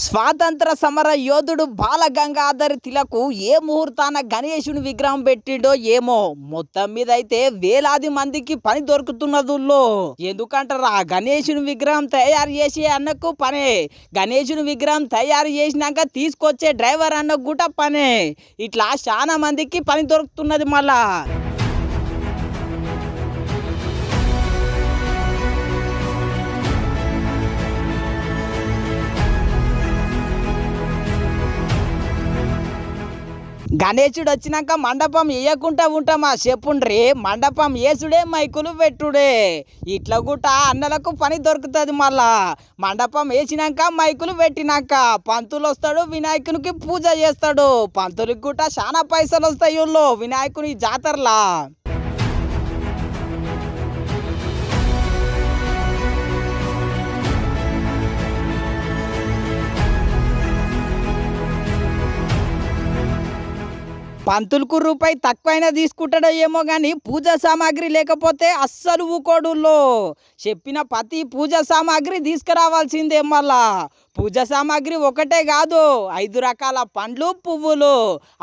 స్వాతంత్ర సమర యోధుడు బాల గంగాధర్ తిలక్ ఏ ముహూర్తాన గణేశుని విగ్రహం పెట్టిండో ఏమో మొత్తం మీద అయితే వేలాది మందికి పని దొరుకుతున్నదుల్లో. ఎందుకంటారా, గణేశుని విగ్రహం తయారు చేసే అన్నకు పనే, గణేశుని విగ్రహం తయారు చేసినాక తీసుకొచ్చే డ్రైవర్ అన్నకు కూడా పనే. ఇట్లా చాలా మందికి పని దొరుకుతున్నది. మళ్ళా గణేశుడు వచ్చినాక మండపం వేయకుండా ఉంటామా చెప్పుండ్రి. మండపం వేసుడే, మైకులు పెట్టుడే. ఇట్లా కూడా అన్నలకు పని దొరుకుతుంది. మళ్ళా మండపం వేసినాక మైకులు పెట్టినాక పంతులు వస్తాడు, వినాయకునికి పూజ చేస్తాడు. పంతులకు కూడా చాలా పైసలు వస్తాయి వినాయకుని జాతరలా. పంతులకు రూపాయి తక్కువైనా తీసుకుంటాడో ఏమో కానీ పూజా సామాగ్రి లేకపోతే అస్సలు ఊకోడుల్లో. చెప్పిన ప్రతి పూజా సామాగ్రి తీసుకురావాల్సిందే. మళ్ళా పూజా సామాగ్రి ఒకటే కాదు, 5 రకాల పండ్లు, పువ్వులు.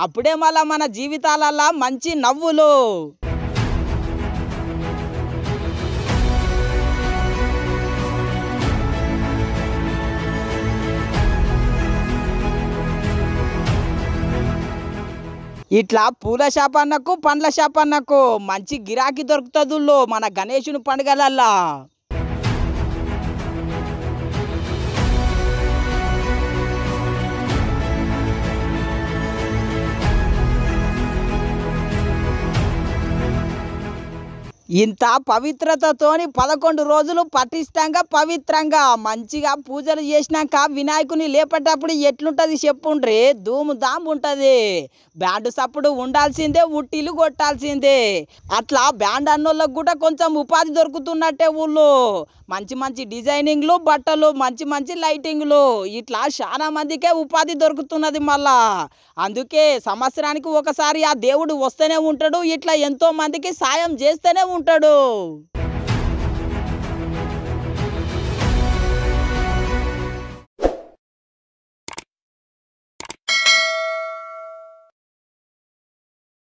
అప్పుడే మళ్ళా మన జీవితాలల్లో మంచి నవ్వులు. ఇట్లా పూల షాప్ అన్నకు, పండ్ల షాప్ అన్నకు మంచి గిరాకీ దొరుకుతుందో మన గణేశుని పండుగలల్లా. ఇంత పవిత్రతతోని 11 రోజులు పటిష్టంగా పవిత్రంగా మంచిగా పూజలు చేసినాక వినాయకుని లేపేటప్పుడు ఎట్లుంటుంది చెప్పుండ్రి. ధూము ధామ్ ఉంటుంది. బ్యాండ్ సప్పుడు ఉండాల్సిందే, ఉట్టిలు కొట్టాల్సిందే. అట్లా బ్యాండ్ అన్నోళ్ళకు కూడా కొంచెం ఉపాధి దొరుకుతున్నట్టే ఊళ్ళో. మంచి మంచి డిజైనింగ్లు, బట్టలు, మంచి మంచి లైటింగ్లు, ఇట్లా చాలా మందికే ఉపాధి దొరుకుతున్నది. మళ్ళా అందుకే సంవత్సరానికి ఒకసారి ఆ దేవుడు వస్తూనే ఉంటాడు. ఇట్లా ఎంతో మందికి సాయం చేస్తూనే ఉంటాడు.